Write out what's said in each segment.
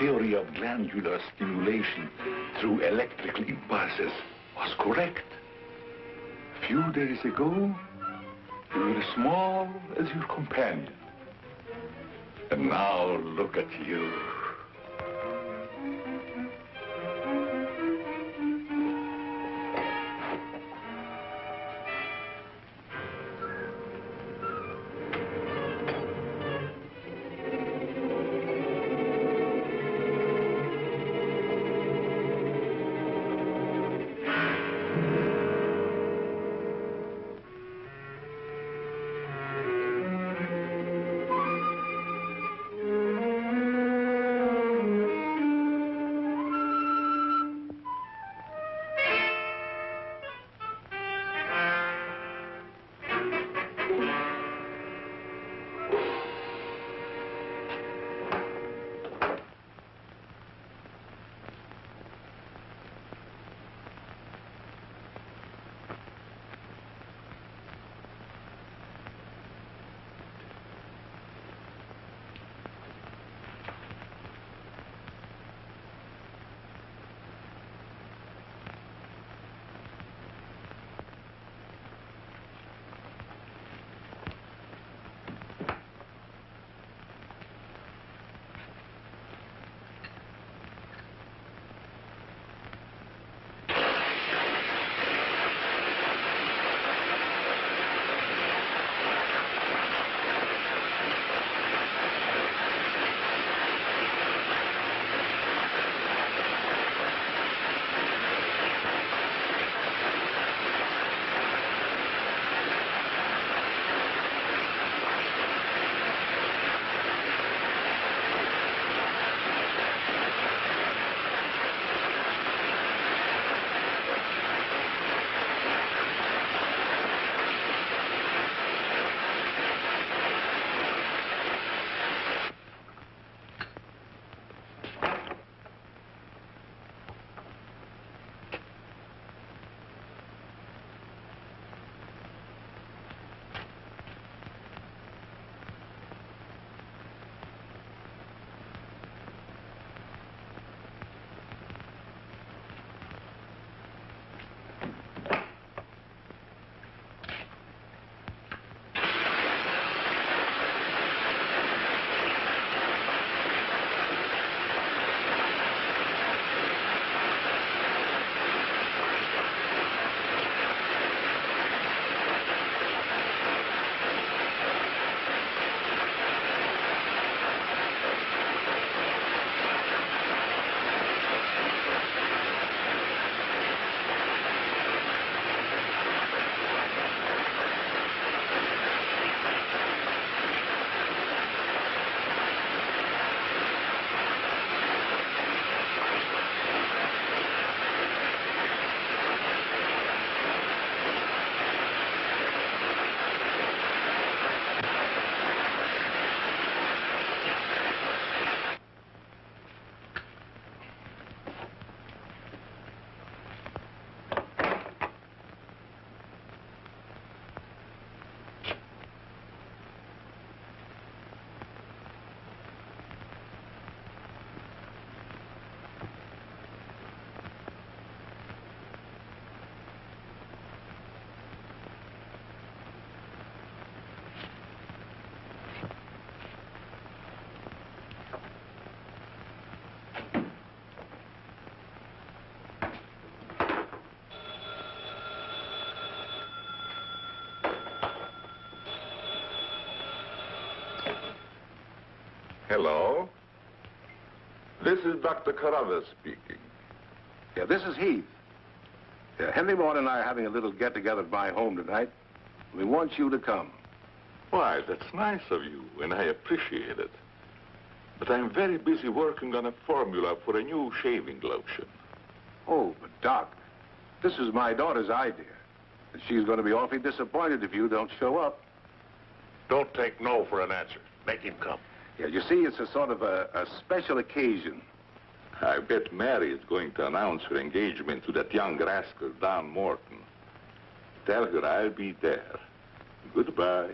theory of glandular stimulation through electrical impulses was correct. A few days ago, you were as small as your companion. And now look at you. Hello. This is Dr. Carruthers speaking. Yeah, this is Heath. Yeah, Henry Moore and I are having a little get-together at my home tonight. We want you to come. Why, that's nice of you, and I appreciate it. But I'm very busy working on a formula for a new shaving lotion. Oh, but Doc, this is my daughter's idea. And she's going to be awfully disappointed if you don't show up. Don't take no for an answer. Make him come. Yeah, you see, it's a sort of a special occasion. I bet Mary is going to announce her engagement to that young rascal, Don Morton. Tell her I'll be there. Goodbye.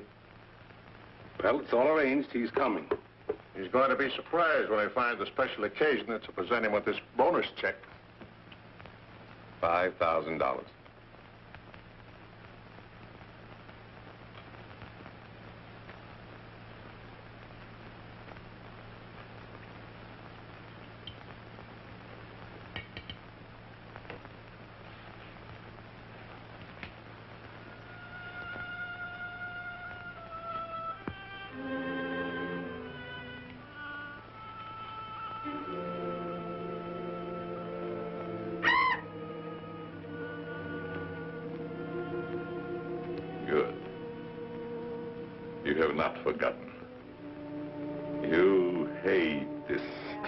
Well, it's all arranged. He's coming. He's going to be surprised when he finds the special occasion that's to present him with this bonus check. $5,000. Good. You have not forgotten. You hate this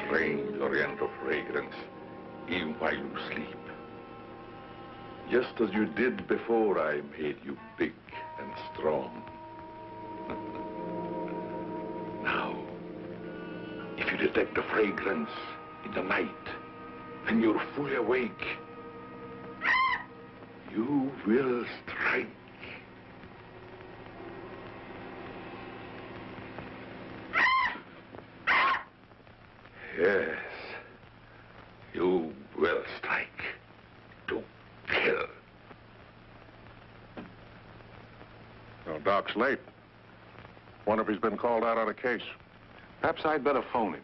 strange oriental fragrance, even while you sleep. Just as you did before I made you big and strong. Now, if you detect the fragrance in the night, when you're fully awake, you will strike. Yes, you will strike to kill. Well, Doc's late. Wonder if he's been called out on a case. Perhaps I'd better phone him.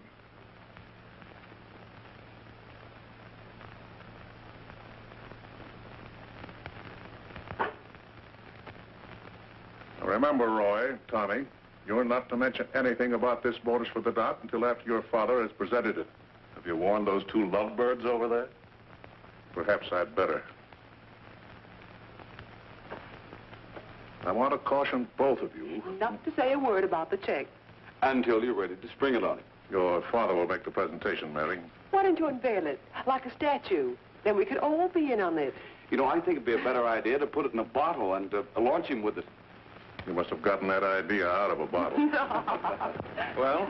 Now, remember, Roy, Tommy, you're not to mention anything about this bonus for the Doc until after your father has presented it. Have you warned those two lovebirds over there? Perhaps I'd better. I want to caution both of you. Not to say a word about the check. Until you're ready to spring it on him. Your father will make the presentation, Mary. Why don't you unveil it like a statue? Then we could all be in on this. You know, I think it'd be a better idea to put it in a bottle and launch him with it. You must have gotten that idea out of a bottle. Well,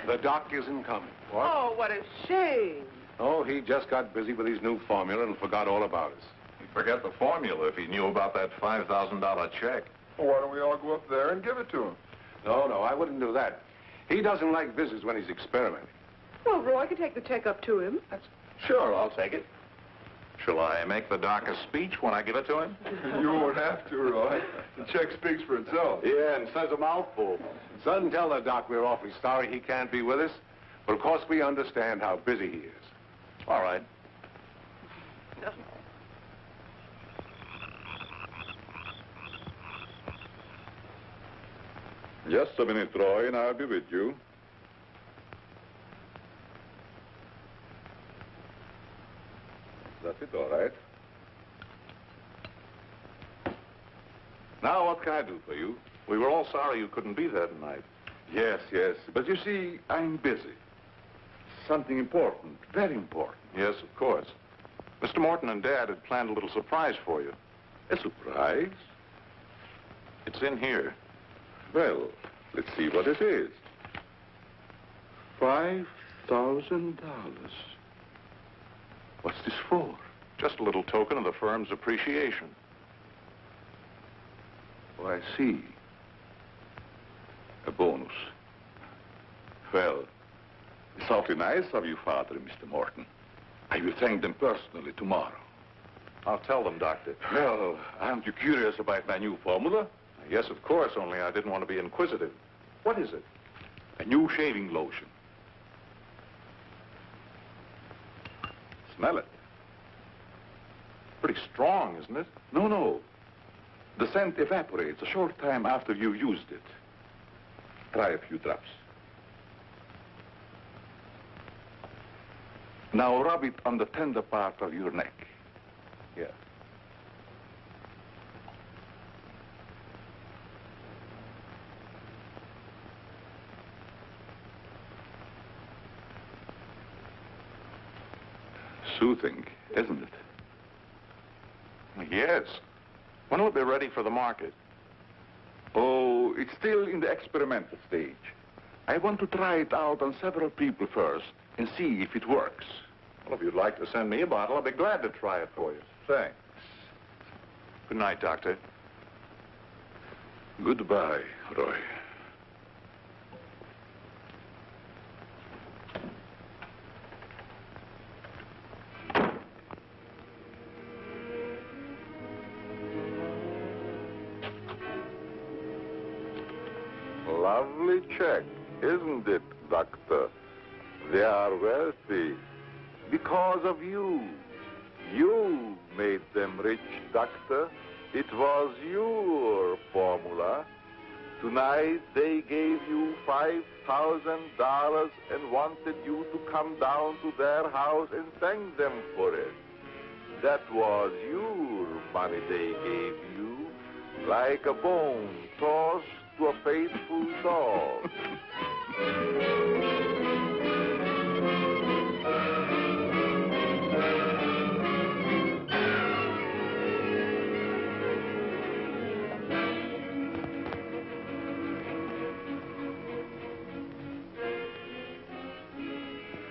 the Doc isn't coming. What? Oh, what a shame. Oh, he just got busy with his new formula and forgot all about us. He'd forget the formula if he knew about that $5,000 check. Well, why don't we all go up there and give it to him? No, I wouldn't do that. He doesn't like visits when he's experimenting. Well, Roy could take the check up to him. Sure, I'll take it. Shall I make the Doc a speech when I give it to him? You won't have to, Roy. The check speaks for itself. Yeah, and says a mouthful. Son, tell the Doc we're awfully sorry he can't be with us. But of course we understand how busy he is. All right. Just a minute, Roy, and I'll be with you. That's it, all right. Now, what can I do for you? We were all sorry you couldn't be there tonight. Yes. But you see, I'm busy. Something important, very important. Yes, of course. Mr. Morton and Dad had planned a little surprise for you. A surprise? It's in here. Well, let's see what it is. $5,000. What's this for? Just a little token of the firm's appreciation. Oh, I see. A bonus. Well, it's awfully nice of you, Father and Mr. Morton. I will thank them personally tomorrow. I'll tell them, Doctor. Well, aren't you curious about my new formula? Yes, of course, only I didn't want to be inquisitive. What is it? A new shaving lotion. Smell it. Pretty strong, isn't it? No. The scent evaporates a short time after you've used it. Try a few drops. Now rub it on the tender part of your neck. Yeah. Soothing, isn't it? Yes. When will it be ready for the market? Oh, it's still in the experimental stage. I want to try it out on several people first and see if it works. Well, if you'd like to send me a bottle, I'll be glad to try it for you. Thanks. Good night, Doctor. Goodbye, Roy. lovely check, isn't it, Doctor? They are wealthy because of you. You made them rich, Doctor. It was your formula. Tonight they gave you $5,000 and wanted you to come down to their house and thank them for it. That was your money they gave you, like a bone tossed to a faithful dog.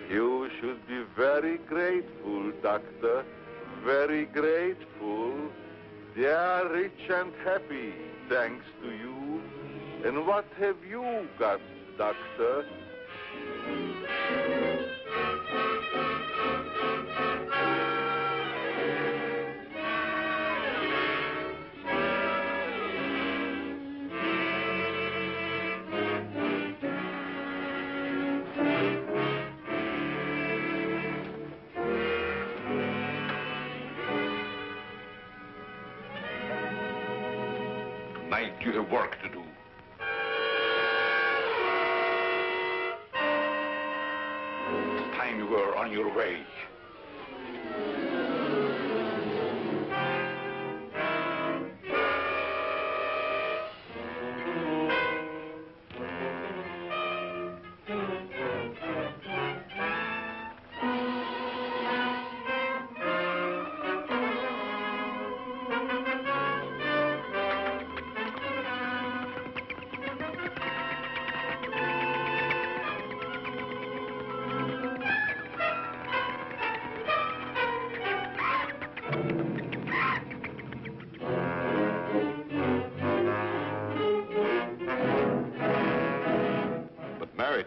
You should be very grateful, Doctor. Very grateful. They are rich and happy, thanks to you. And what have you got, Doctor? Tonight you have work to do. It's time you were on your way.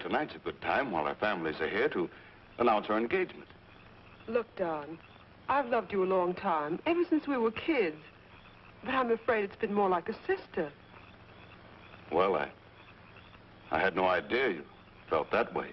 Tonight's a good time while our families are here to announce our engagement. Look, Don, I've loved you a long time, ever since we were kids. But I'm afraid it's been more like a sister. Well, I had no idea you felt that way.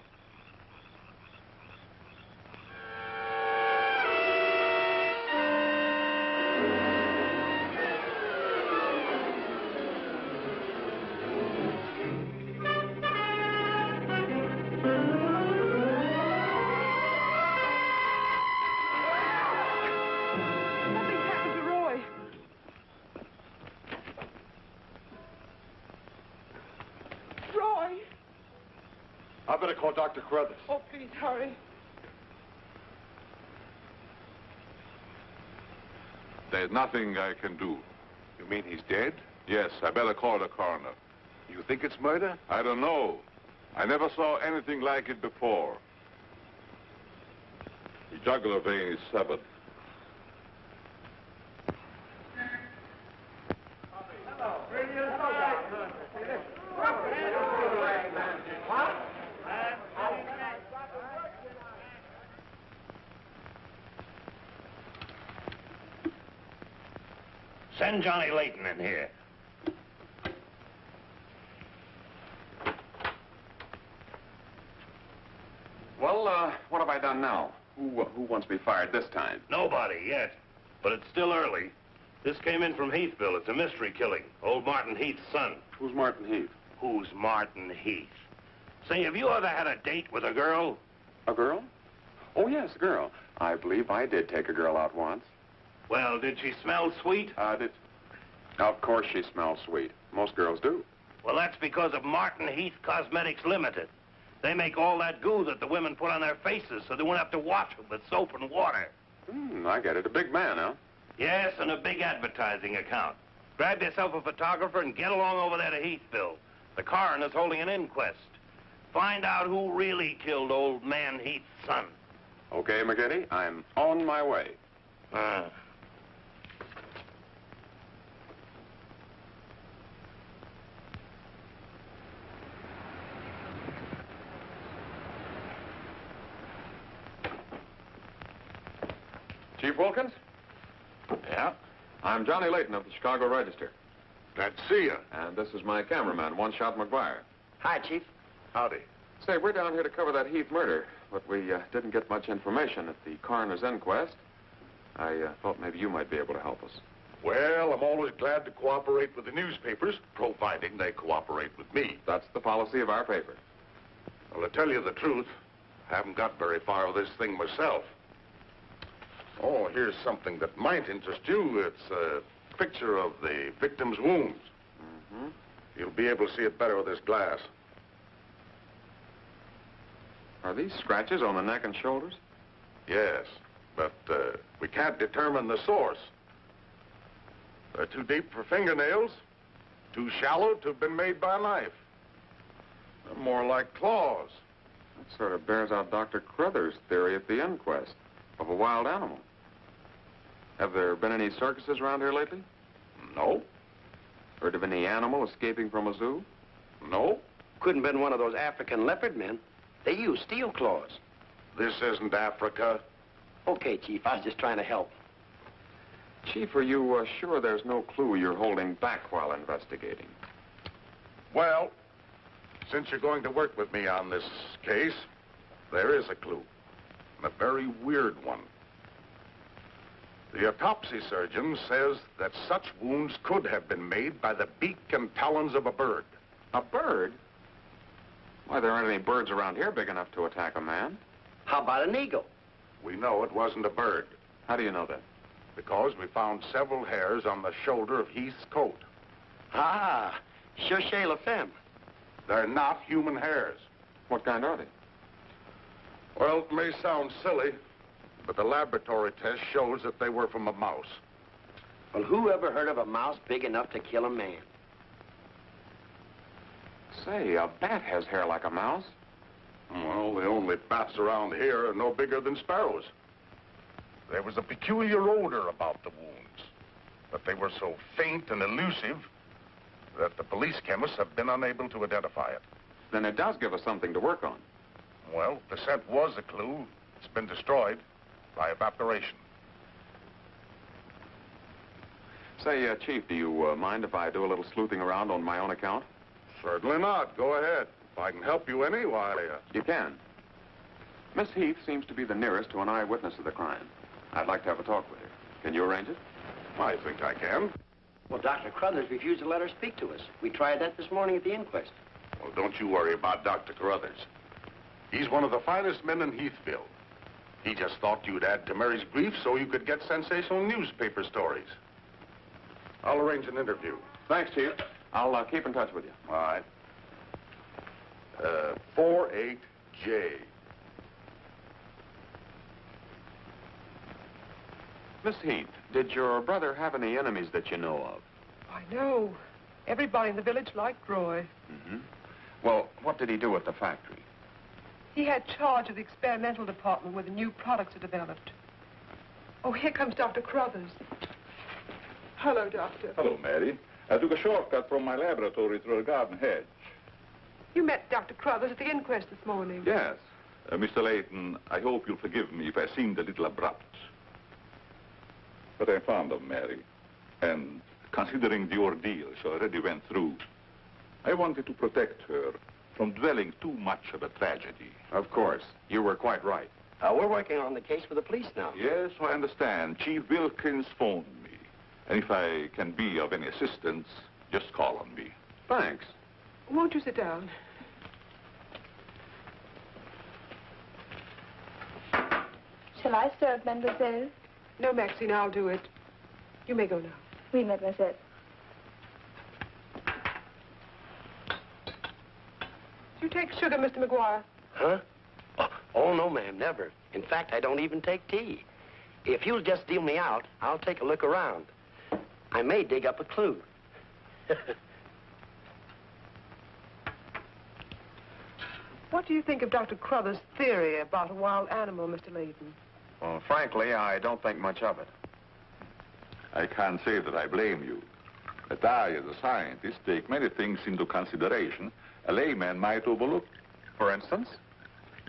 I better call Dr. Carruthers. Oh, please, hurry. There's nothing I can do. You mean he's dead? Yes, I better call the coroner. You think it's murder? I don't know. I never saw anything like it before. The jugular vein is severed. Send Johnny Layton in here. Well, what have I done now? Who wants me fired this time? Nobody yet, but it's still early. This came in from Heathville. It's a mystery killing. Old Martin Heath's son. Who's Martin Heath? Who's Martin Heath? Say, have you ever had a date with a girl? A girl? Oh, yes, a girl. I believe I did take a girl out once. Well, did she smell sweet? Of course she smells sweet. Most girls do. Well, that's because of Martin Heath Cosmetics Limited. They make all that goo that the women put on their faces so they won't have to wash them with soap and water. I get it. A big man, huh? Yes, and a big advertising account. Grab yourself a photographer and get along over there to Heathville. The coroner's holding an inquest. Find out who really killed old man Heath's son. Okay, McGinty, I'm on my way. Chief Wilkins? Yeah? I'm Johnny Layton of the Chicago Register. Glad to see you. And this is my cameraman, One Shot McGuire. Hi, Chief. Howdy. Say, we're down here to cover that Heath murder, but we didn't get much information at the coroner's inquest. I thought maybe you might be able to help us. Well, I'm always glad to cooperate with the newspapers, providing they cooperate with me. That's the policy of our paper. Well, to tell you the truth, I haven't got very far with this thing myself. Oh, here's something that might interest you. It's a picture of the victim's wounds. Mm-hmm. You'll be able to see it better with this glass. Are these scratches on the neck and shoulders? Yes, but we can't determine the source. They're too deep for fingernails, too shallow to have been made by a knife. They're more like claws. That sort of bears out Dr. Crothers' theory at the inquest of a wild animal. Have there been any circuses around here lately? No. Heard of any animal escaping from a zoo? No. Couldn't have been one of those African leopard men. They use steel claws. This isn't Africa. Okay, Chief, I was just trying to help. Chief, are you sure there's no clue you're holding back while investigating? Well, since you're going to work with me on this case, there is a clue, and a very weird one. The autopsy surgeon says that such wounds could have been made by the beak and talons of a bird. A bird? Why, there aren't any birds around here big enough to attack a man. How about an eagle? We know it wasn't a bird. How do you know that? Because we found several hairs on the shoulder of Heath's coat. Ah, cherchez la femme. They're not human hairs. What kind are they? Well, it may sound silly, but the laboratory test shows that they were from a mouse. Well, who ever heard of a mouse big enough to kill a man? Say, a bat has hair like a mouse. Well, the only bats around here are no bigger than sparrows. There was a peculiar odor about the wounds, but they were so faint and elusive that the police chemists have been unable to identify it. Then it does give us something to work on. Well, the scent was a clue. It's been destroyed by evaporation. Say, Chief, do you mind if I do a little sleuthing around on my own account? Certainly not. Go ahead. If I can help you any, why... You can. Miss Heath seems to be the nearest to an eyewitness of the crime. I'd like to have a talk with her. Can you arrange it? I think I can. Well, Dr. Crothers refused to let her speak to us. We tried that this morning at the inquest. Well, don't you worry about Dr. Carruthers. He's one of the finest men in Heathville. He just thought you'd add to Mary's grief so you could get sensational newspaper stories. I'll arrange an interview. Thanks, Chief. I'll keep in touch with you. All right. 48J. Miss Heath, did your brother have any enemies that you know of? I know. Everybody in the village liked Roy. Mm-hmm. Well, what did he do at the factory? He had charge of the experimental department where the new products are developed. Oh, here comes Dr. Crothers. Hello, Doctor. Hello, Mary. I took a shortcut from my laboratory through a garden hedge. You met Dr. Crothers at the inquest this morning. Yes. Mr. Layton, I hope you'll forgive me if I seemed a little abrupt. But I'm fond of Mary. And considering the ordeal she already went through, I wanted to protect her from dwelling too much of a tragedy. Of course. You were quite right. We're working on the case for the police now. Yes, I understand. Chief Wilkins phoned me. And if I can be of any assistance, just call on me. Thanks. Won't you sit down? Shall I serve, mademoiselle? No, Maxine, I'll do it. You may go now. Oui, mademoiselle. Do you take sugar, Mr. McGuire? Huh? Oh, no, ma'am, never. In fact, I don't even take tea. If you'll just deal me out, I'll take a look around. I may dig up a clue. What do you think of Dr. Crothers' theory about a wild animal, Mr. Layton? Well, frankly, I don't think much of it. I can't say that I blame you. But I, as a scientist, take many things into consideration a layman might overlook. For instance?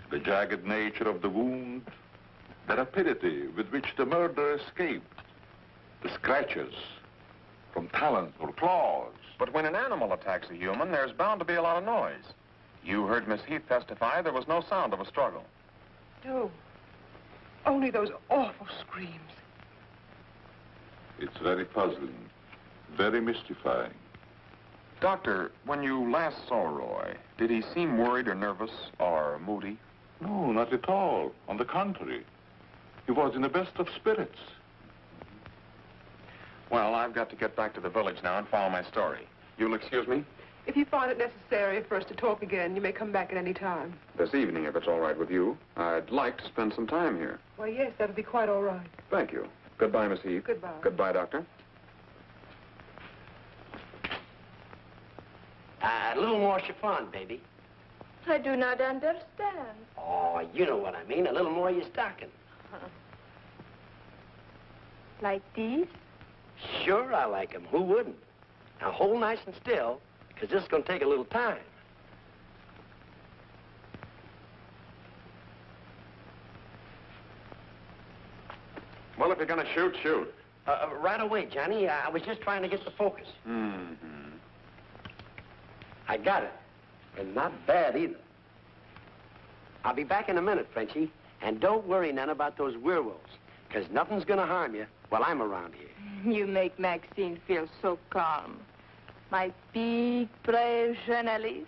The jagged nature of the wound, the rapidity with which the murderer escaped, the scratches from talons or claws. But when an animal attacks a human, there's bound to be a lot of noise. You heard Miss Heath testify there was no sound of a struggle. No. Only those awful screams. It's very puzzling, very mystifying. Doctor, when you last saw Roy, did he seem worried or nervous or moody? No, not at all. On the contrary. He was in the best of spirits. Well, I've got to get back to the village now and follow my story. You'll excuse me? If you find it necessary for us to talk again, you may come back at any time. This evening, if it's all right with you. I'd like to spend some time here. Why, yes, that'll be quite all right. Thank you. Goodbye, Miss Heath. Goodbye. Goodbye, Doctor. A little more chiffon, baby. I do not understand. Oh, you know what I mean. A little more of your stocking. Like these? Sure, I like 'em. Who wouldn't? Now, hold nice and still, because this is going to take a little time. Well, if you're going to shoot, shoot. Right away, Johnny. I was just trying to get the focus. Mm-hmm. I got it. And not bad, either. I'll be back in a minute, Frenchie. And don't worry none about those werewolves, because nothing's going to harm you while I'm around here. You make Maxine feel so calm. My big, brave journalist.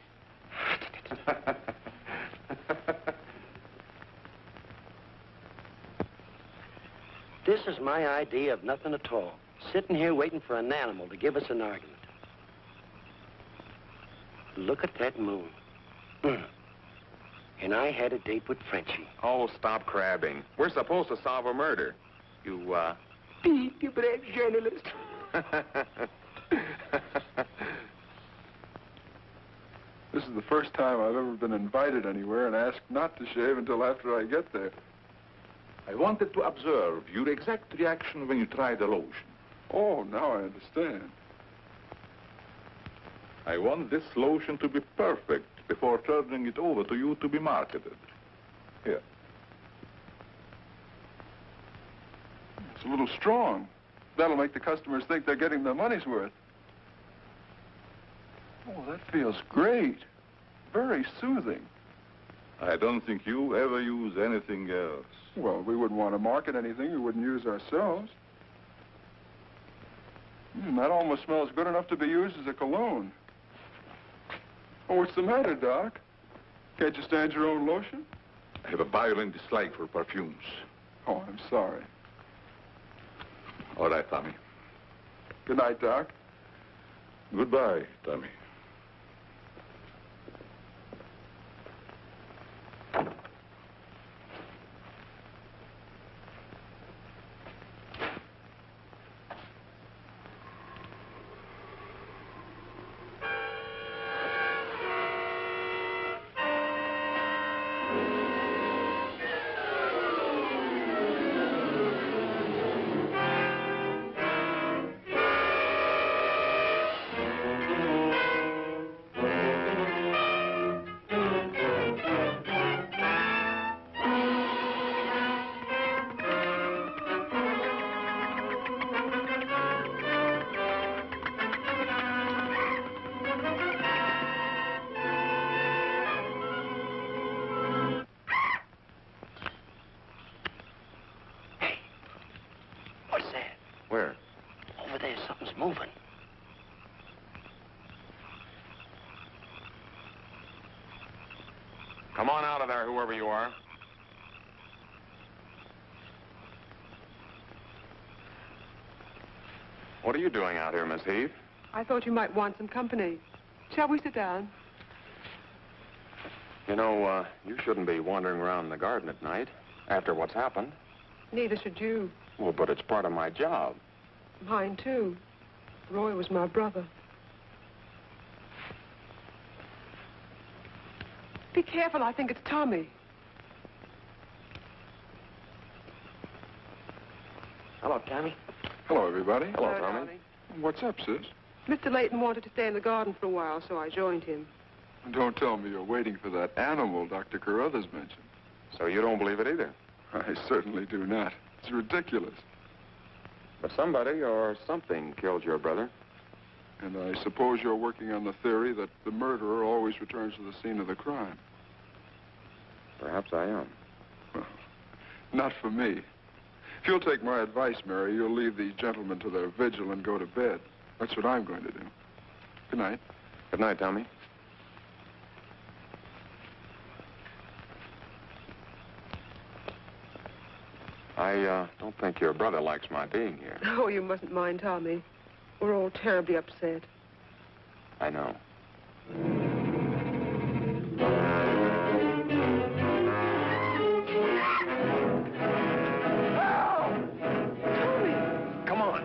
This is my idea of nothing at all. Sitting here waiting for an animal to give us an argument. Look at that moon. And I had a date with Frenchie. Oh, stop crabbing. We're supposed to solve a murder. You, Big, brave journalist. This is the first time I've ever been invited anywhere and asked not to shave until after I get there. I wanted to observe your exact reaction when you tried the lotion. Oh, now I understand. I want this lotion to be perfect before turning it over to you to be marketed. Here. It's a little strong. That'll make the customers think they're getting their money's worth. Oh, that feels great. Very soothing. I don't think you ever use anything else. Well, we wouldn't want to market anything we wouldn't use ourselves. That almost smells good enough to be used as a cologne. Oh, what's the matter, Doc? Can't you stand your own lotion? I have a violent dislike for perfumes. Oh, I'm sorry. All right, Tommy. Good night, Doc. Goodbye, Tommy. Moving. Come on out of there, whoever you are. What are you doing out here, Miss Heath? I thought you might want some company. Shall we sit down? You know, you shouldn't be wandering around the garden at night after what's happened. Neither should you. Well, but it's part of my job. Mine, too. Roy was my brother. Be careful, I think it's Tommy. Hello, Tommy. Hello, everybody. Hello, Tommy. What's up, sis? Mr. Layton wanted to stay in the garden for a while, so I joined him. Don't tell me you're waiting for that animal Dr. Carruthers mentioned. So you don't believe it either? I certainly do not. It's ridiculous. But somebody or something killed your brother. And I suppose you're working on the theory that the murderer always returns to the scene of the crime. Perhaps I am. Well, not for me. If you'll take my advice, Mary, you'll leave these gentlemen to their vigil and go to bed. That's what I'm going to do. Good night. Good night, Tommy. I don't think your brother likes my being here. Oh, you mustn't mind Tommy. We're all terribly upset. I know. Come on.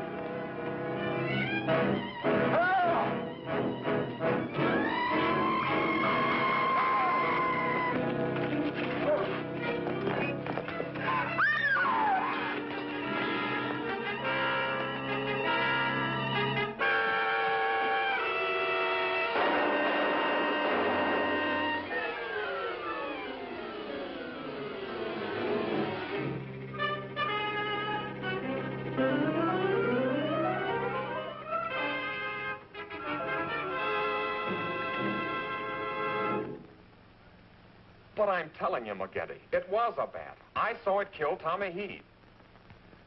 But I'm telling you, McGetty, it was a bat. I saw it kill Tommy Heath.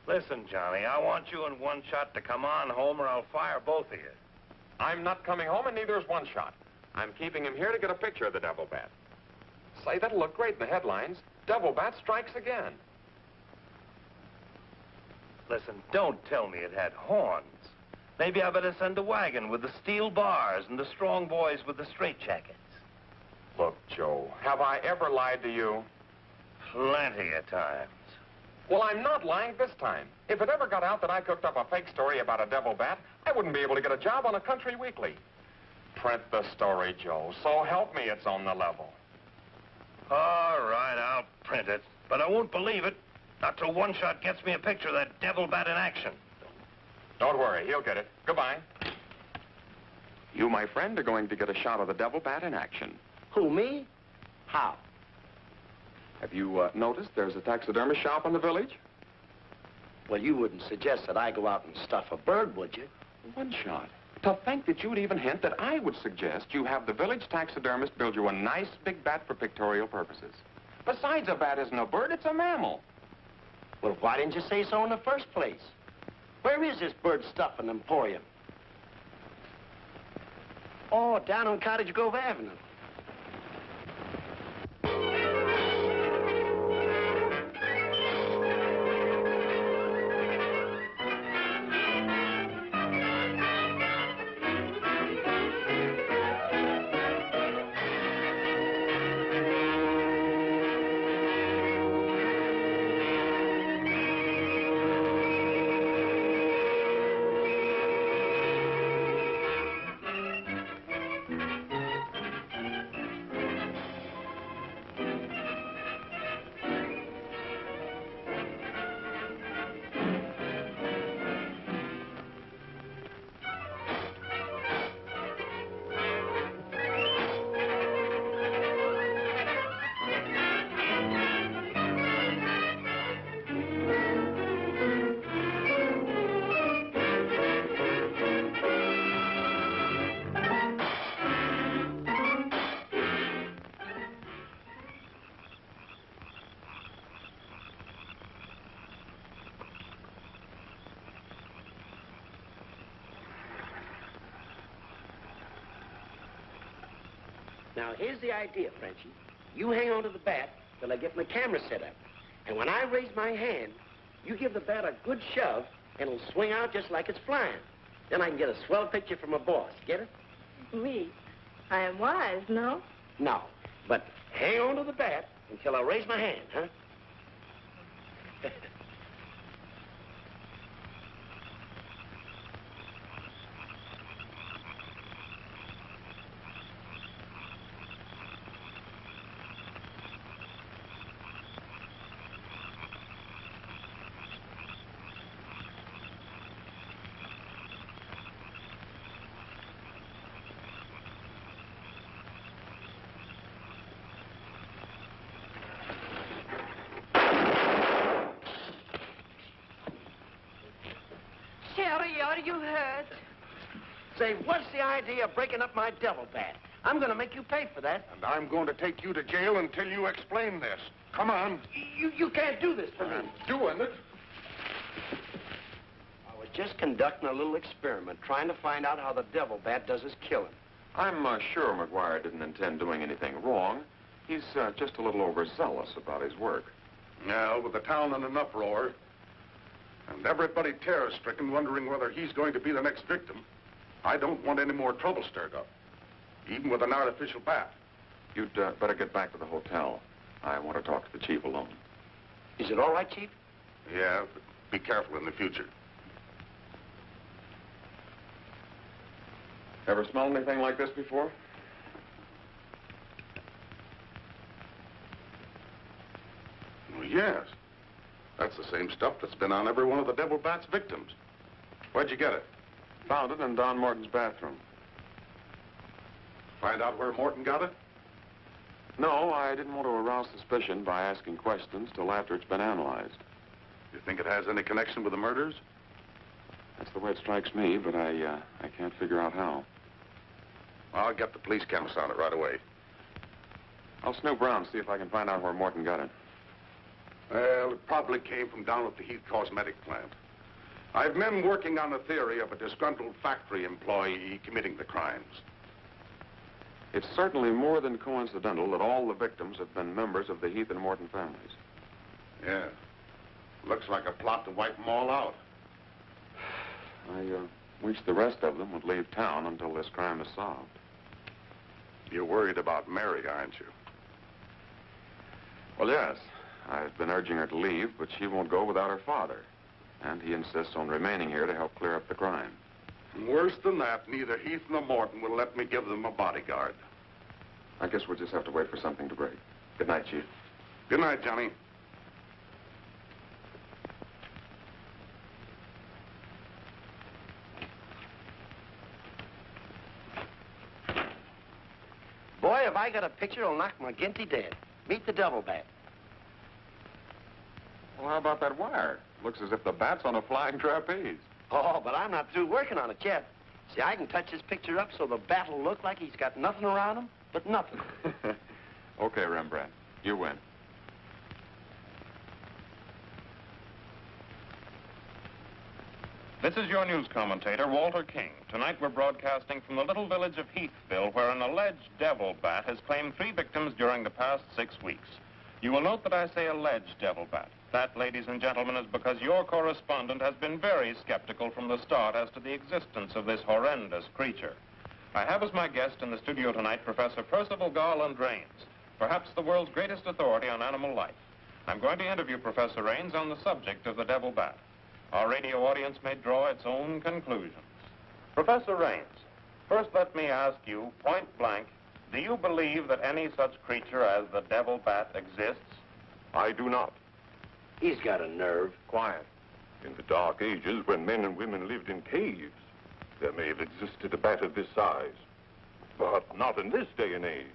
Listen, Johnny, I want you in One Shot to come on home or I'll fire both of you. I'm not coming home, and neither is One Shot. I'm keeping him here to get a picture of the devil bat. Say, that'll look great in the headlines. Devil bat strikes again. Listen, don't tell me it had horns. Maybe I better send a wagon with the steel bars and the strong boys with the straitjackets. Look, Joe, have I ever lied to you? Plenty of times. Well, I'm not lying this time. If it ever got out that I cooked up a fake story about a devil bat, I wouldn't be able to get a job on a country weekly. Print the story, Joe. So help me, it's on the level. All right, I'll print it. But I won't believe it. Not till One Shot gets me a picture of that devil bat in action. Don't worry, he'll get it. Goodbye. You, my friend, are going to get a shot of the devil bat in action. Who, me? How? Have you noticed there's a taxidermist shop in the village? Well, you wouldn't suggest that I go out and stuff a bird, would you? One Shot. To think that you'd even hint that I would suggest you have the village taxidermist build you a nice big bat for pictorial purposes. Besides, a bat isn't a bird, it's a mammal. Well, why didn't you say so in the first place? Where is this bird stuffing emporium? Oh, down on Cottage Grove Avenue. Now, here's the idea, Frenchie. You hang on to the bat till I get my camera set up. And when I raise my hand, you give the bat a good shove, and it'll swing out just like it's flying. Then I can get a swell picture from my boss. Get it? Me? I am wise, no? No. But hang on to the bat until I raise my hand, huh? Sherry, are you hurt? Say, what's the idea of breaking up my devil bat? I'm going to make you pay for that. And I'm going to take you to jail until you explain this. Come on. You can't do this to me. I'm doing it. I was just conducting a little experiment, trying to find out how the devil bat does his killing. I'm sure McGuire didn't intend doing anything wrong. He's just a little overzealous about his work. Now, with the town in an uproar, and everybody terror-stricken, wondering whether he's going to be the next victim, I don't want any more trouble stirred up, even with an artificial bat. You'd better get back to the hotel. I want to talk to the chief alone. Is it all right, Chief? Yeah, but be careful in the future. Ever smelled anything like this before? Well, yes. That's the same stuff that's been on every one of the devil bat's victims. Where'd you get it? Found it in Don Morton's bathroom. Find out where Morton got it? No, I didn't want to arouse suspicion by asking questions till after it's been analyzed. You think it has any connection with the murders? That's the way it strikes me, but I can't figure out how. I'll get the police chemist on it right away. I'll snoop around, see if I can find out where Morton got it. Well, it probably came from down at the Heath Cosmetic plant. I've men working on a theory of a disgruntled factory employee committing the crimes. It's certainly more than coincidental that all the victims have been members of the Heath and Morton families. Yeah. Looks like a plot to wipe them all out. I wish the rest of them would leave town until this crime is solved. You're worried about Mary, aren't you? Well, yes. I've been urging her to leave, but she won't go without her father. And he insists on remaining here to help clear up the crime. And worse than that, neither Heath nor Morton will let me give them a bodyguard. I guess we'll just have to wait for something to break. Good night, Chief. Good night, Johnny. Boy, if I got a picture, it'll knock McGinty dead. Meet the devil bat. Well, how about that wire? Looks as if the bat's on a flying trapeze. Oh, but I'm not through working on it yet. See, I can touch this picture up so the bat will look like he's got nothing around him but nothing. Okay, Rembrandt. You win. This is your news commentator, Walter King. Tonight we're broadcasting from the little village of Heathville, where an alleged devil bat has claimed 3 victims during the past 6 weeks. You will note that I say alleged devil bat. That, ladies and gentlemen, is because your correspondent has been very skeptical from the start as to the existence of this horrendous creature. I have as my guest in the studio tonight Professor Percival Garland Rains, perhaps the world's greatest authority on animal life. I'm going to interview Professor Rains on the subject of the devil bat. Our radio audience may draw its own conclusions. Professor Rains, first let me ask you, point blank, do you believe that any such creature as the devil bat exists? I do not. He's got a nerve. Quiet. In the Dark Ages, when men and women lived in caves, there may have existed a bat of this size. But not in this day and age.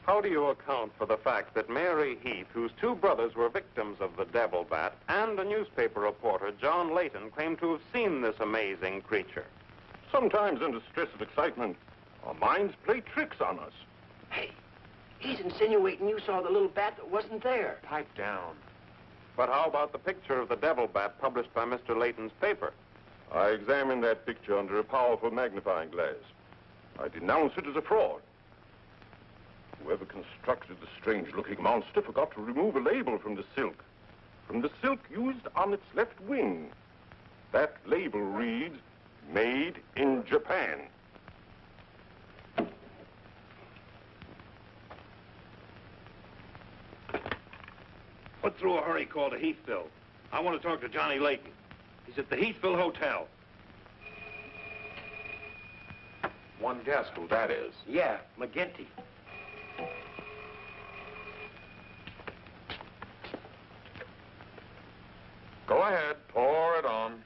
How do you account for the fact that Mary Heath, whose 2 brothers were victims of the devil bat, and a newspaper reporter, John Layton, claimed to have seen this amazing creature? Sometimes under stress of excitement, our minds play tricks on us. Hey, he's insinuating you saw the little bat that wasn't there. Pipe down. But how about the picture of the devil bat published by Mr. Layton's paper? I examined that picture under a powerful magnifying glass. I denounce it as a fraud. Whoever constructed the strange-looking monster forgot to remove a label from the silk. From the silk used on its left wing. That label reads, "Made in Japan." Put through a hurry call to Heathville. I want to talk to Johnny Layton. He's at the Heathville Hotel. One guess who that is. Yeah, McGinty. Go ahead, pour it on.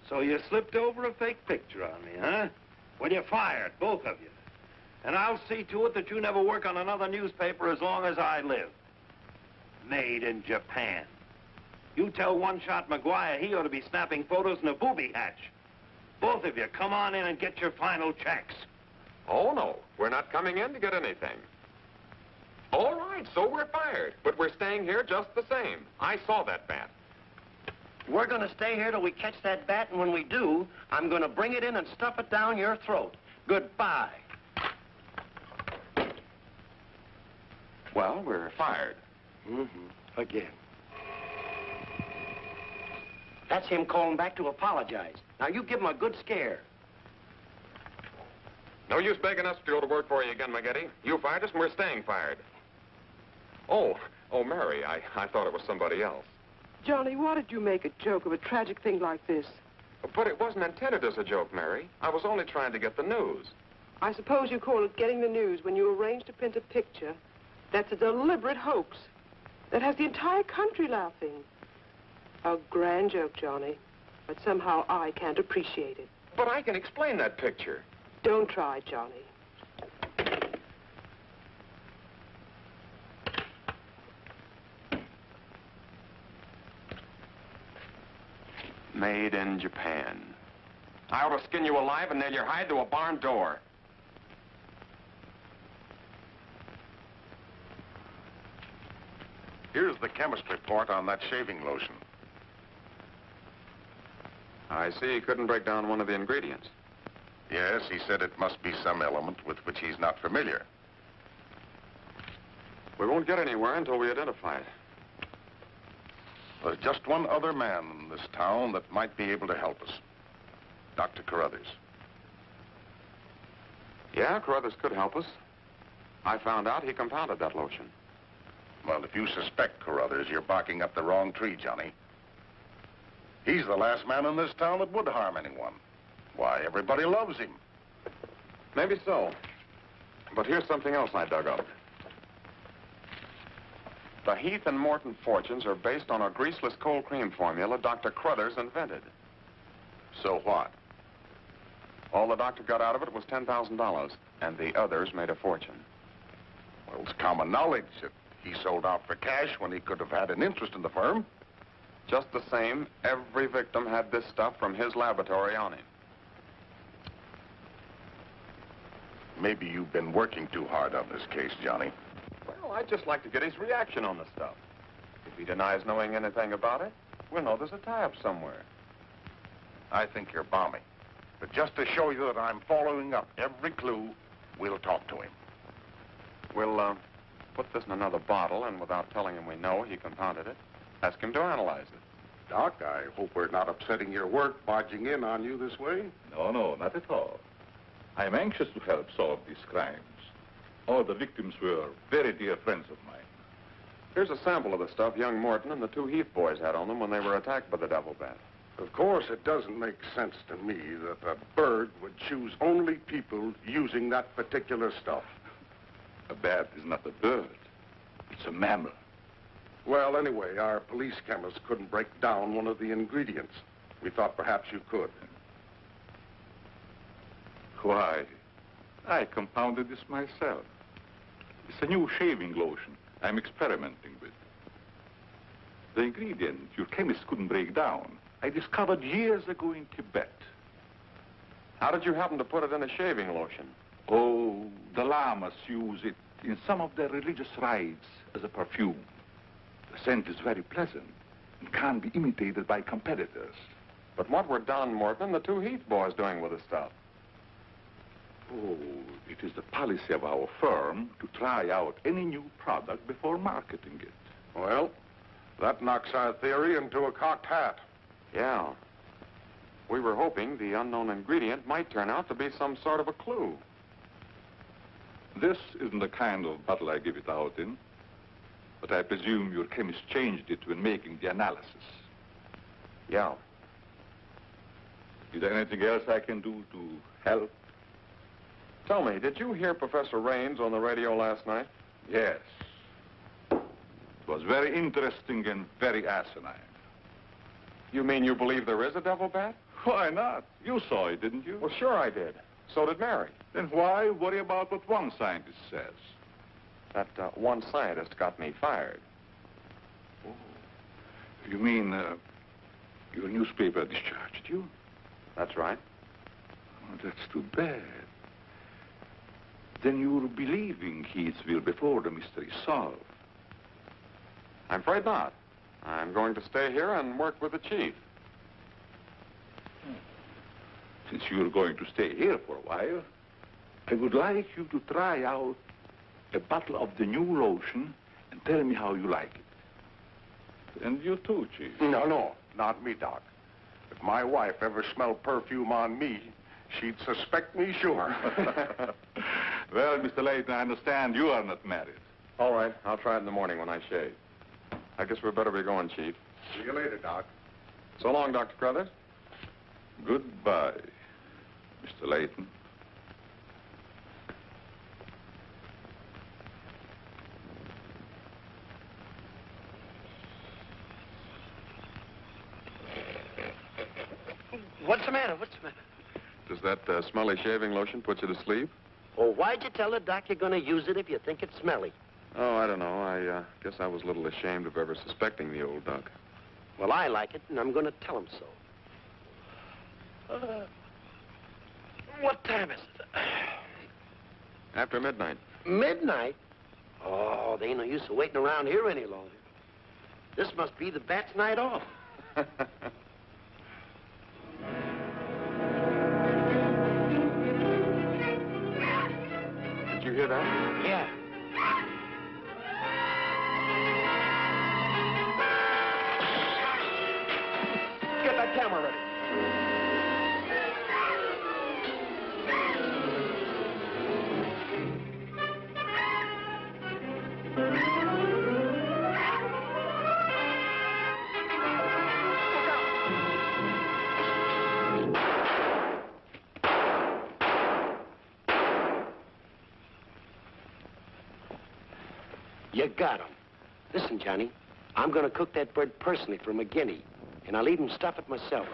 So you slipped over a fake picture on me, huh? Well, you're fired, both of you. And I'll see to it that you never work on another newspaper as long as I live. Made in Japan. You tell One-Shot McGuire he ought to be snapping photos in a booby hatch. Both of you, come on in and get your final checks. Oh, no. We're not coming in to get anything. All right, so we're fired. But we're staying here just the same. I saw that bat. We're going to stay here till we catch that bat, and when we do, I'm going to bring it in and stuff it down your throat. Goodbye. Well, we're fired. Mm-hmm. Again. That's him calling back to apologize. Now, you give him a good scare. No use begging us to go to work for you again, McGetty. You fired us, and we're staying fired. Oh, Mary, I thought it was somebody else. Johnny, why did you make a joke of a tragic thing like this? But it wasn't intended as a joke, Mary. I was only trying to get the news. I suppose you call it getting the news when you arrange to print a picture that's a deliberate hoax that has the entire country laughing. A grand joke, Johnny, but somehow I can't appreciate it. But I can explain that picture. Don't try, Johnny. Made in Japan. I ought to skin you alive and nail your hide to a barn door. Here's the chemist report on that shaving lotion. I see he couldn't break down one of the ingredients. Yes, he said it must be some element with which he's not familiar. We won't get anywhere until we identify it. There's just one other man in this town that might be able to help us. Dr. Carruthers. Yeah, Carruthers could help us. I found out he compounded that lotion. Well, if you suspect Carruthers, you're barking up the wrong tree, Johnny. He's the last man in this town that would harm anyone. Why, everybody loves him. Maybe so. But here's something else I dug up. The Heath and Morton fortunes are based on a greaseless cold cream formula Dr. Carruthers invented. So what? All the doctor got out of it was $10,000, and the others made a fortune. Well, it's common knowledge that he sold out for cash when he could have had an interest in the firm. Just the same, every victim had this stuff from his laboratory on him. Maybe you've been working too hard on this case, Johnny. Well, I'd just like to get his reaction on the stuff. If he denies knowing anything about it, we'll know there's a tie-up somewhere. I think you're balmy. But just to show you that I'm following up every clue, we'll talk to him. We'll, put this in another bottle, and without telling him we know he compounded it, ask him to analyze it. Doc, I hope we're not upsetting your work, barging in on you this way. No, not at all. I'm anxious to help solve these crimes. All the victims were very dear friends of mine. Here's a sample of the stuff young Morton and the two Heath boys had on them when they were attacked by the devil bat. Of course, it doesn't make sense to me that a bird would choose only people using that particular stuff. A bat is not a bird. It's a mammal. Well, anyway, our police chemist couldn't break down one of the ingredients. We thought perhaps you could. Why, I compounded this myself. It's a new shaving lotion I'm experimenting with. The ingredient your chemist couldn't break down, I discovered years ago in Tibet. How did you happen to put it in a shaving lotion? Oh, the lamas use it in some of their religious rites as a perfume. The scent is very pleasant and can't be imitated by competitors. But what were Don Morton and the two Heath boys doing with the stuff? Oh, it is the policy of our firm to try out any new product before marketing it. Well, that knocks our theory into a cocked hat. Yeah. We were hoping the unknown ingredient might turn out to be some sort of a clue. This isn't the kind of bottle I give it out in, but I presume your chemist changed it when making the analysis. Yeah. Is there anything else I can do to help? Tell me, did you hear Professor Raines on the radio last night? Yes. It was very interesting and very asinine. You mean you believe there is a devil bat? Why not? You saw it, didn't you? Well, sure I did. So did Mary. Then why worry about what one scientist says? That one scientist got me fired. Oh. You mean your newspaper discharged you? That's right. Oh, that's too bad. Then you're believing Heathville before the mystery is solved. I'm afraid not. I'm going to stay here and work with the chief. Since you're going to stay here for a while, I would like you to try out a bottle of the new lotion and tell me how you like it. And you too, Chief. No, not me, Doc. If my wife ever smelled perfume on me, she'd suspect me, sure. Well, Mr. Layton, I understand you are not married. All right, I'll try it in the morning when I shave. I guess we'd better be going, Chief. See you later, Doc. So long, Dr. Crothers. Goodbye, Mr. Layton. What's the matter? What's the matter? Does that smelly shaving lotion put you to sleep? Oh, why'd you tell the doc you're going to use it if you think it's smelly? Oh, I don't know. I guess I was a little ashamed of ever suspecting the old duck. Well, I like it, and I'm going to tell him so. What time is it? After midnight. Midnight? Oh, there ain't no use of waiting around here any longer. This must be the bat's night off. Did you hear that? Yeah. Get that camera ready. You got him. Listen, Johnny, I'm going to cook that bird personally for McGinney, and I'll even stuff it myself.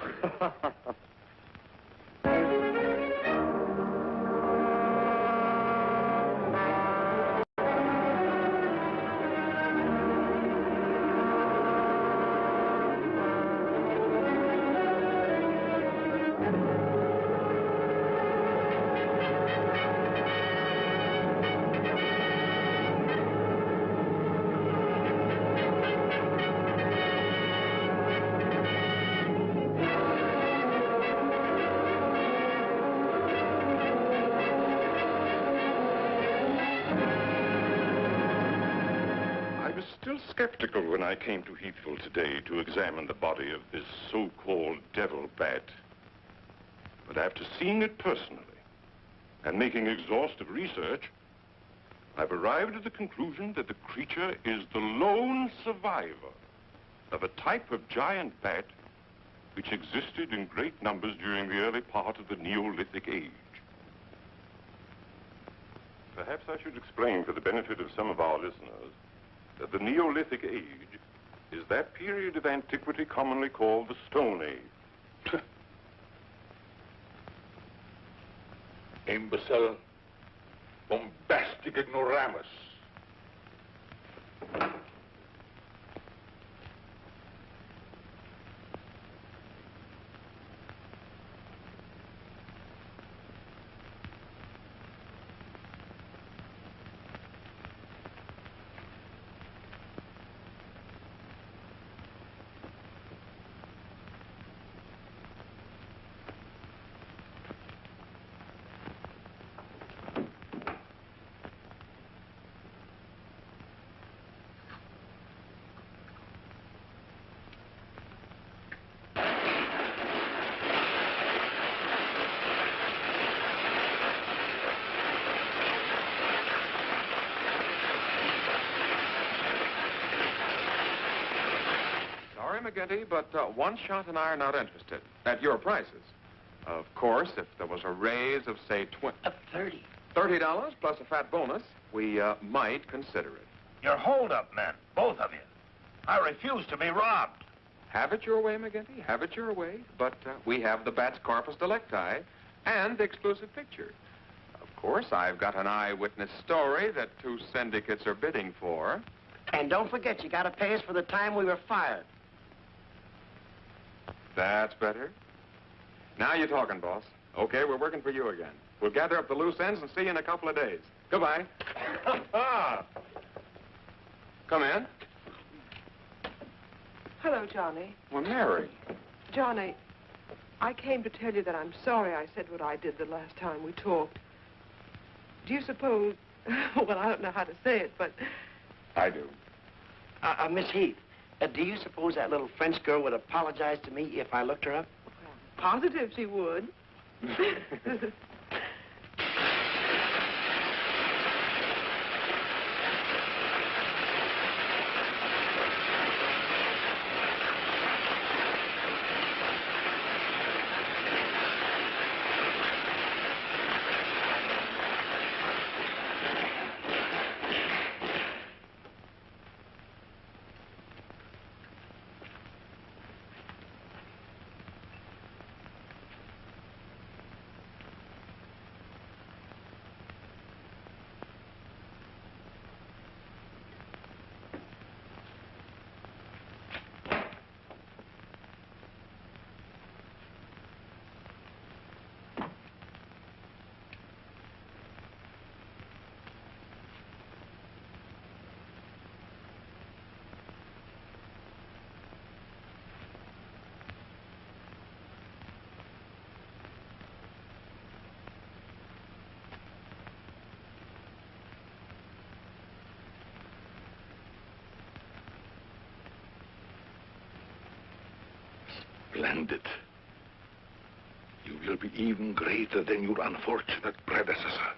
Skeptical when I came to Heathville today to examine the body of this so-called devil bat. But after seeing it personally and making exhaustive research, I've arrived at the conclusion that the creature is the lone survivor of a type of giant bat which existed in great numbers during the early part of the Neolithic age. Perhaps I should explain for the benefit of some of our listeners that the Neolithic age is that period of antiquity commonly called the Stone Age. Imbecile, bombastic ignoramus. McGinty, but One Shot and I are not interested. At your prices. Of course, if there was a raise of, say, $30 plus a fat bonus, we might consider it. You're hold-up men, both of you. I refuse to be robbed. Have it your way, McGinty. Have it your way. But we have the bat's corpus delicti and the exclusive picture. Of course, I've got an eyewitness story that 2 syndicates are bidding for. And don't forget, you got to pay us for the time we were fired. That's better. Now you're talking, boss. Okay, we're working for you again. We'll gather up the loose ends and see you in a couple of days. Goodbye. Come in. Hello, Johnny. Well, Mary. Johnny, I came to tell you that I'm sorry I said what I did the last time we talked. Do you suppose... Well, I don't know how to say it, but... I do. Miss Heath, do you suppose that little French girl would apologize to me if I looked her up? Positive she would. Splendid. You will be even greater than your unfortunate predecessor.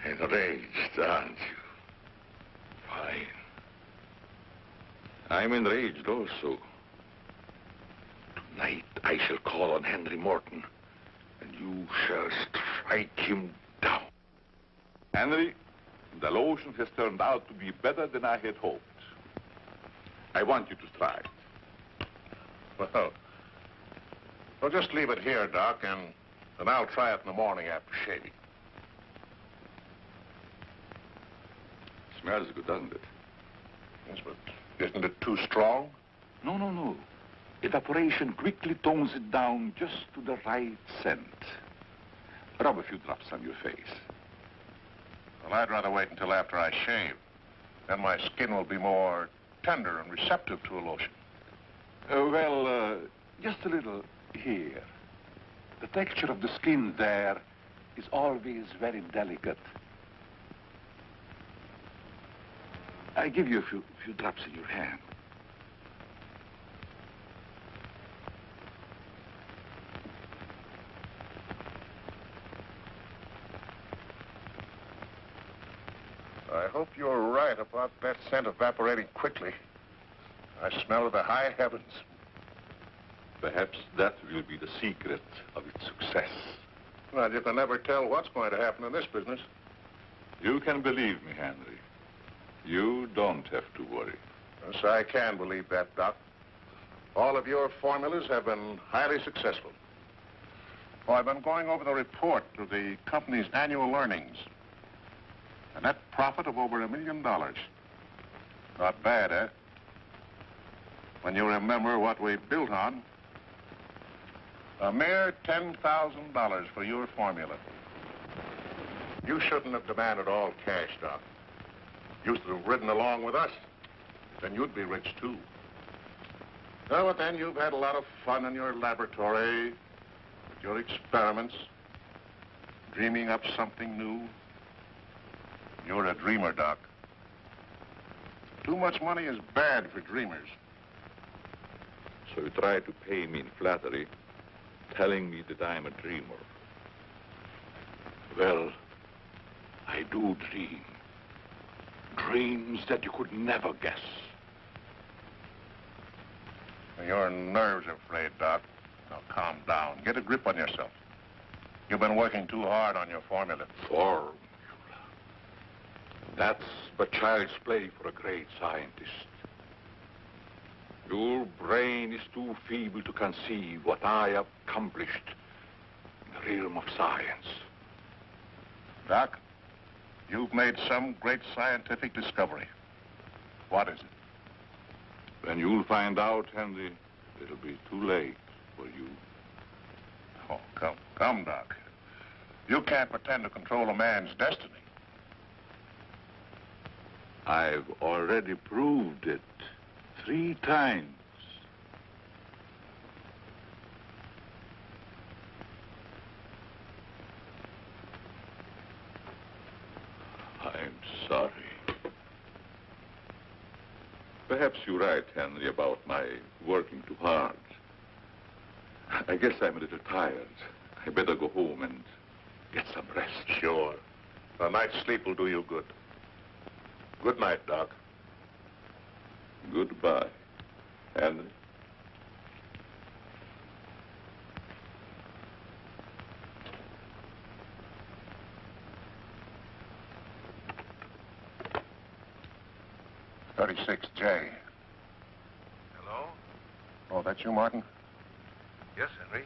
Enraged, aren't you? Fine. I'm enraged also. Tonight I shall call on Henry Morton, and you shall strike him down. Henry, the lotion has turned out to be better than I had hoped. I want you to try it. Well, just leave it here, Doc, and I'll try it in the morning after shaving. Smells good, doesn't it? Yes, but isn't it too strong? No, no, no. Evaporation quickly tones it down just to the right scent. Rub a few drops on your face. Well, I'd rather wait until after I shave. Then my skin will be more tender and receptive to a lotion. Just a little here. The texture of the skin there is always very delicate. I give you a few drops in your hand. I hope you're right about that scent evaporating quickly. I smell the high heavens. Perhaps that will be the secret of its success. Well, you can never tell what's going to happen in this business. You can believe me, Henry. You don't have to worry. Yes, I can believe that, Doc. All of your formulas have been highly successful. Oh, I've been going over the report of the company's annual earnings. A net profit of over $1 million. Not bad, eh? When you remember what we built on. A mere $10,000 for your formula. You shouldn't have demanded all cash, Doc. You should have ridden along with us. Then you'd be rich, too. Oh, but then you've had a lot of fun in your laboratory, with your experiments, dreaming up something new. You're a dreamer, Doc. Too much money is bad for dreamers. So you try to pay me in flattery, telling me that I'm a dreamer. Well, I do dream. Dreams that you could never guess. Your nerves are frayed, Doc. Now, calm down. Get a grip on yourself. You've been working too hard on your formula. Formula. That's but child's play for a great scientist. Your brain is too feeble to conceive what I accomplished in the realm of science. Doc, you've made some great scientific discovery. What is it? When you'll find out, Henry, it'll be too late for you. Oh, come, Doc. You can't pretend to control a man's destiny. I've already proved it 3 times. I'm sorry. Perhaps you're right, Henry, about my working too hard. I guess I'm a little tired. I better go home and get some rest. Sure. A night's sleep will do you good. Good night, Doc. Goodbye, Henry. J. Hello? Oh, that's you, Martin? Yes, Henry.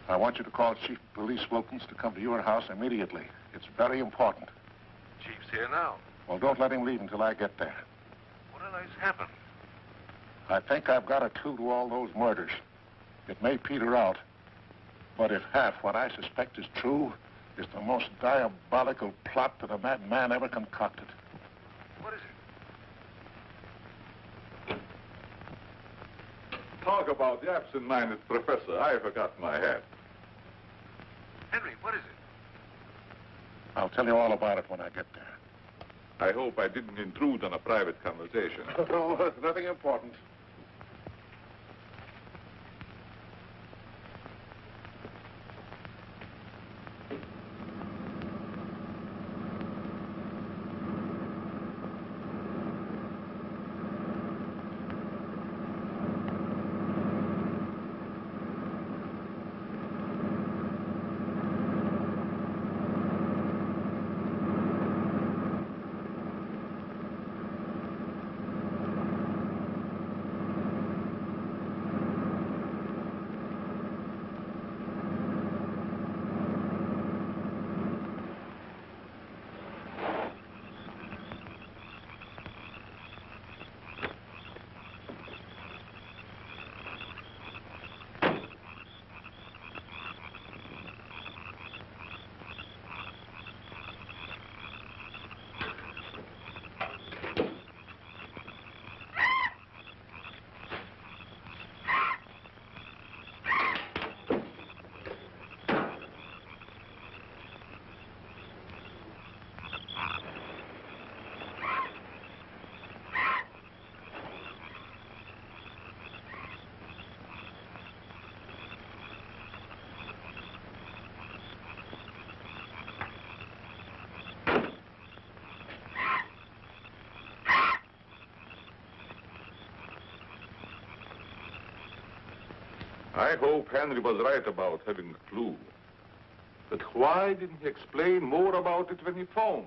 I want you to call Chief of Police Wilkins to come to your house immediately. It's very important. Chief's here now. Well, don't let him leave until I get there. What on earth's happened? I think I've got a clue to all those murders. It may peter out, but if half what I suspect is true, it's the most diabolical plot that a madman ever concocted. What is it? Talk about the absent-minded professor. I forgot my hat. Henry, what is it? I'll tell you all about it when I get there. I hope I didn't intrude on a private conversation. Oh, nothing important. I hope Henry was right about having a clue. But why didn't he explain more about it when he phoned?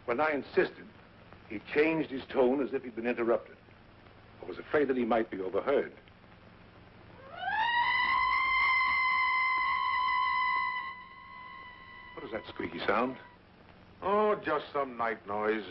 When I insisted, he changed his tone as if he'd been interrupted. I was afraid that he might be overheard. What is that squeaky sound? Oh, just some night noise.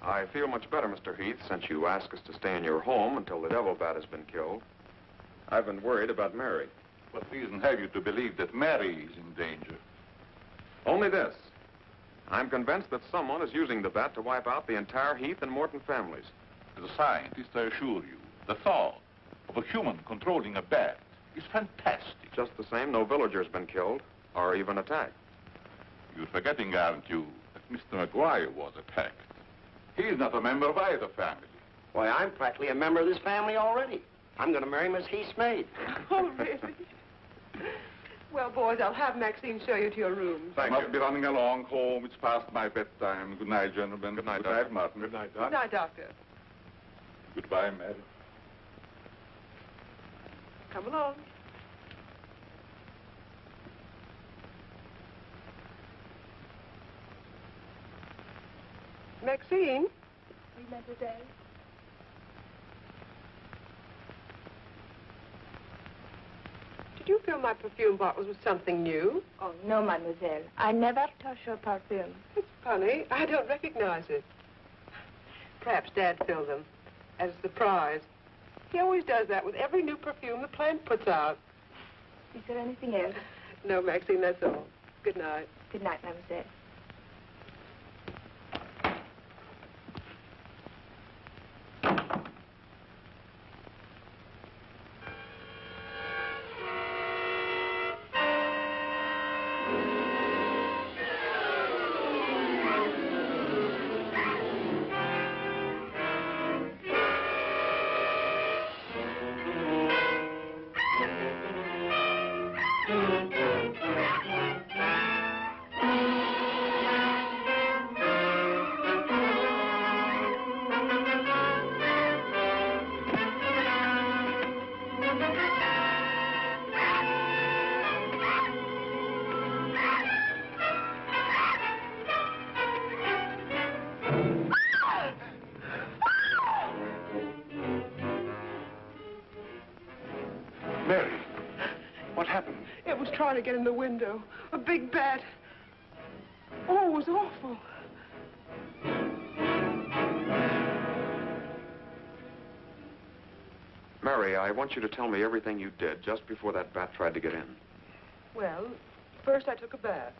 I feel much better, Mr. Heath, since you asked us to stay in your home until the devil bat has been killed. I've been worried about Mary. What reason have you to believe that Mary is in danger? Only this. I'm convinced that someone is using the bat to wipe out the entire Heath and Morton families. As a scientist, I assure you, the thought of a human controlling a bat is fantastic. Just the same, no villager's been killed or even attacked. You're forgetting, aren't you, that Mr. McGuire was attacked. He's not a member of either family. Why, I'm practically a member of this family already. I'm going to marry Miss Heath's maid. Oh, really? Well, boys, I'll have Maxine show you to your rooms. I must be running along home. It's past my bedtime. Good night, gentlemen. Good night, Good night, Martin. Good night, Good Doc. night, Doctor. Goodbye, Mary. Come along. Maxine? Oui, mademoiselle. Did you fill my perfume bottles with something new? Oh, no, mademoiselle. I never touch your perfume. It's funny. I don't recognize it. Perhaps Dad filled them as a surprise. He always does that with every new perfume the plant puts out. Is there anything else? No, Maxine, that's all. Good night. Good night, mademoiselle. Mary, what happened? It was trying to get in the window. A big bat. Oh, it was awful. Mary, I want you to tell me everything you did just before that bat tried to get in. Well, first I took a bath.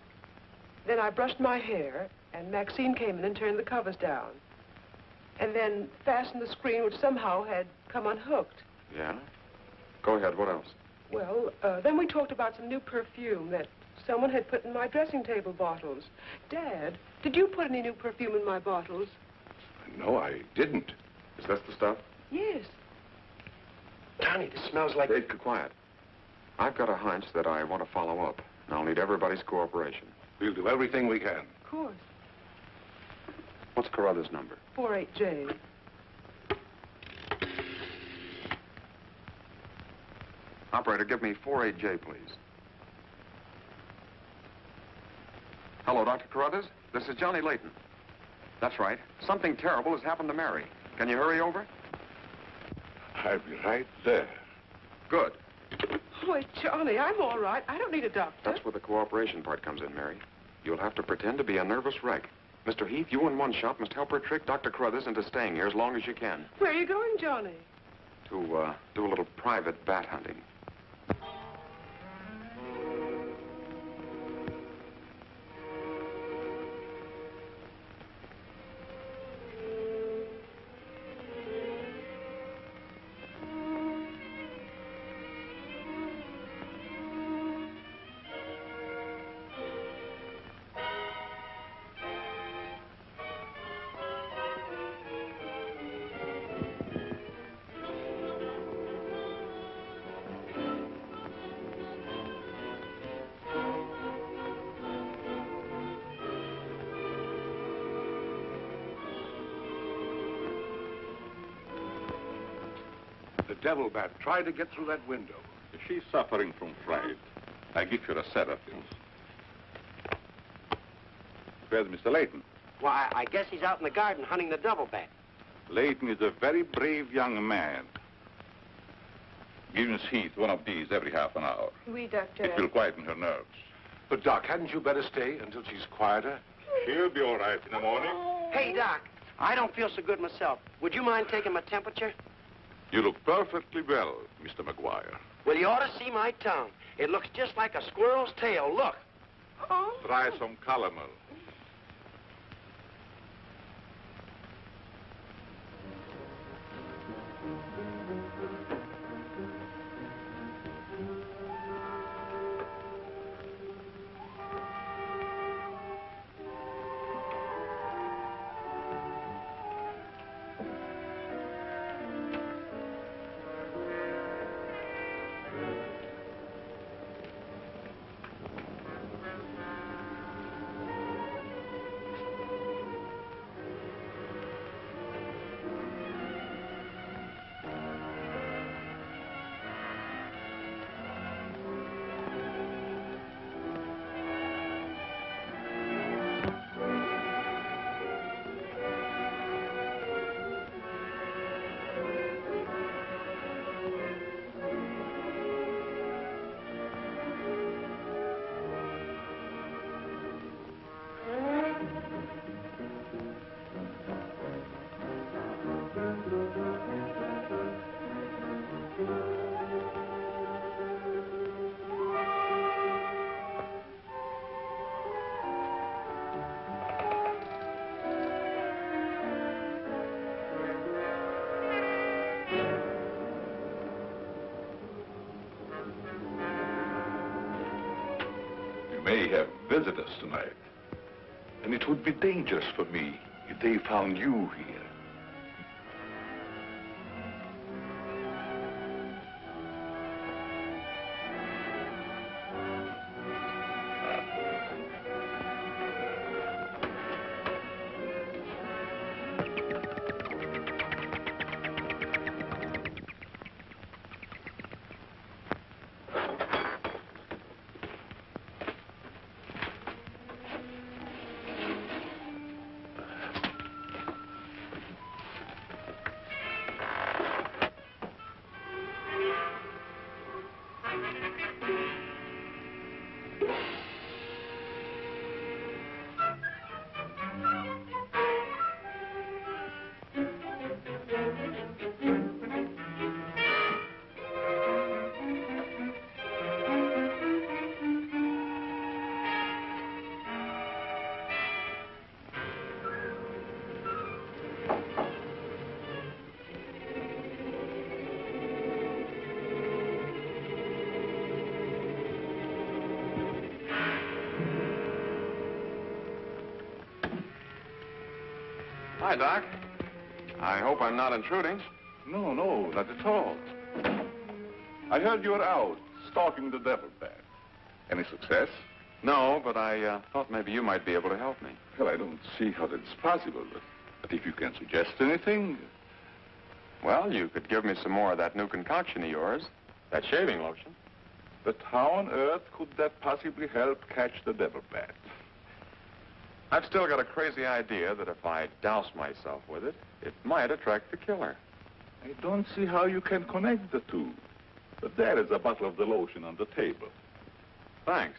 Then I brushed my hair, and Maxine came in and turned the covers down. And then fastened the screen, which somehow had come unhooked. Yeah? Go ahead, what else? Well, then we talked about some new perfume that someone had put in my dressing table bottles. Dad, did you put any new perfume in my bottles? No, I didn't. Is this the stuff? Yes. Johnny, this smells like... Hey, quiet. I've got a hunch that I want to follow up, and I'll need everybody's cooperation. We'll do everything we can. Of course. What's Carruthers' number? 48J. Operator, give me 48J, please. Hello, Dr. Carruthers. This is Johnny Layton. That's right. Something terrible has happened to Mary. Can you hurry over? I'll be right there. Good. Boy, Johnny, I'm all right. I don't need a doctor. That's where the cooperation part comes in, Mary. You'll have to pretend to be a nervous wreck. Mr. Heath, you and one shot must help her trick Dr. Carruthers into staying here as long as you can. Where are you going, Johnny? To, do a little private bat hunting. The devil bat tried to get through that window. She's suffering from fright. I give her a sedative. Where's Mr. Layton? Why, I guess he's out in the garden hunting the double bat. Layton is a very brave young man. Give Miss Heath one of these every half an hour. Oui, doctor. It will quieten her nerves. But, Doc, hadn't you better stay until she's quieter? She'll be all right in the morning. Hey, Doc, I don't feel so good myself. Would you mind taking my temperature? You look perfectly well, Mr. McGuire. Well, you ought to see my tongue. It looks just like a squirrel's tail. Look. Try some calomel. May have visitors tonight. And it would be dangerous for me if they found you here. Hi, Doc. I hope I'm not intruding. No, not at all. I heard you were out stalking the devil bat. Any success? No, but I thought maybe you might be able to help me. Well, I don't see how that's possible, but if you can suggest anything... Well, you could give me some more of that new concoction of yours, that shaving lotion. But how on earth could that possibly help catch the devil bat? I've still got a crazy idea that if I douse myself with it, it might attract the killer. I don't see how you can connect the two. But there is a bottle of the lotion on the table. Thanks.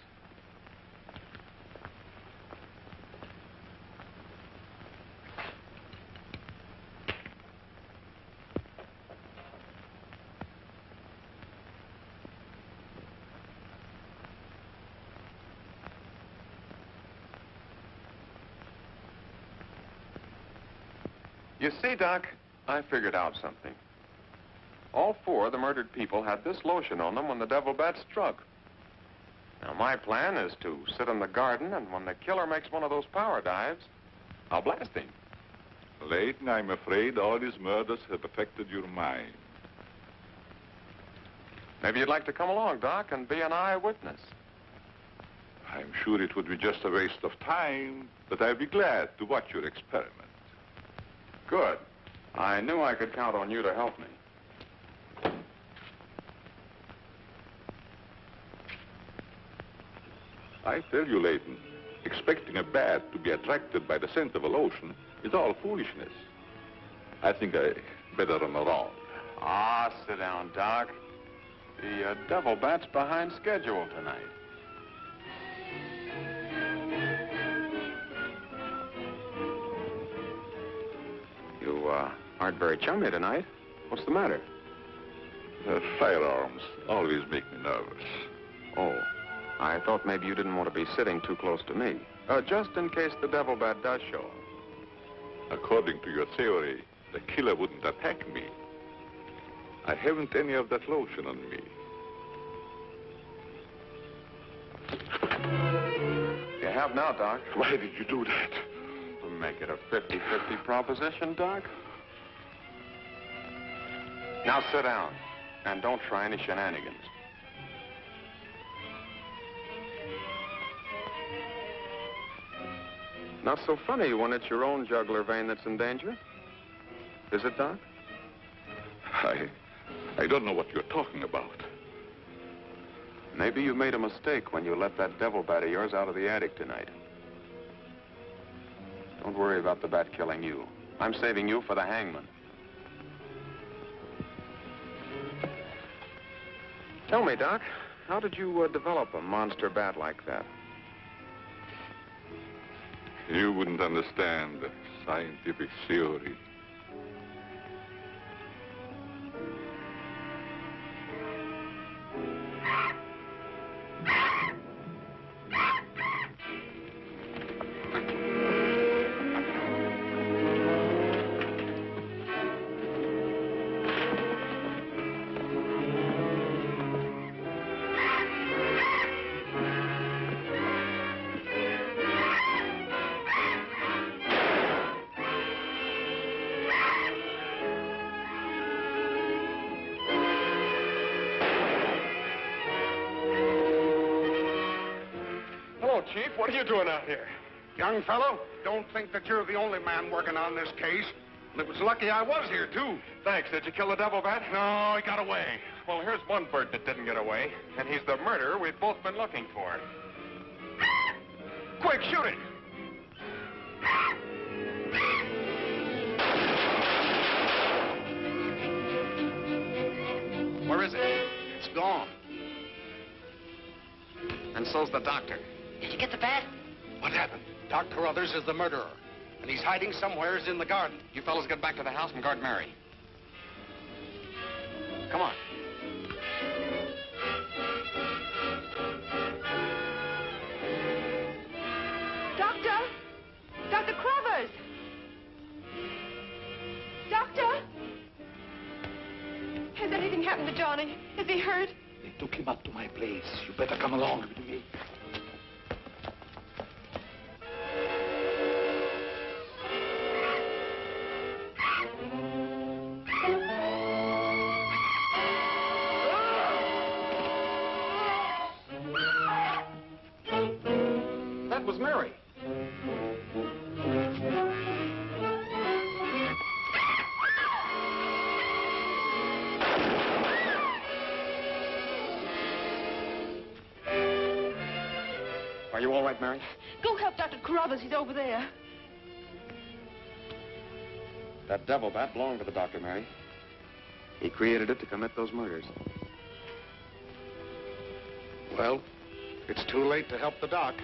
You see, Doc, I figured out something. All four of the murdered people had this lotion on them when the devil bat struck. Now, my plan is to sit in the garden, and when the killer makes one of those power dives, I'll blast him. Layton, I'm afraid all these murders have affected your mind. Maybe you'd like to come along, Doc, and be an eyewitness. I'm sure it would be just a waste of time, but I'd be glad to watch your experiment. Good. I knew I could count on you to help me. I tell you, Layton, expecting a bat to be attracted by the scent of a lotion is all foolishness. I think I better run around. Ah, sit down, Doc. The devil bat's behind schedule tonight. Aren't very chummy tonight. What's the matter? Firearms always make me nervous. Oh, I thought maybe you didn't want to be sitting too close to me. Just in case the devil bat does show up. According to your theory, the killer wouldn't attack me. I haven't any of that lotion on me. You have now, Doc. Why did you do that? To make it a 50-50 proposition, Doc. Now sit down, and don't try any shenanigans. Not so funny when it's your own jugular vein that's in danger. Is it, Doc? I don't know what you're talking about. Maybe you made a mistake when you let that devil bat of yours out of the attic tonight. Don't worry about the bat killing you. I'm saving you for the hangman. Tell me, Doc, how did you develop a monster bat like that? You wouldn't understand the scientific theory. Chief, what are you doing out here? Young fellow, don't think that you're the only man working on this case. And it was lucky I was here, too. Thanks. Did you kill the devil bat? No, he got away. Well, here's one bird that didn't get away, and he's the murderer we've both been looking for. Quick, shoot it! Where is it? It's gone. And so's the doctor. Did you get the bat? What happened? Doc Carruthers is the murderer, and he's hiding somewheres in the garden. You fellas get back to the house and guard Mary. Come on. Doctor! Dr. Carruthers! Doctor! Has anything happened to Johnny? Is he hurt? They took him up to my place. You better come along with me. That was Mary. Are you all right, Mary? Go help Dr. Carruthers. He's over there. That devil bat belonged to the doctor, Mary. He created it to commit those murders. Well, it's too late to help the doc.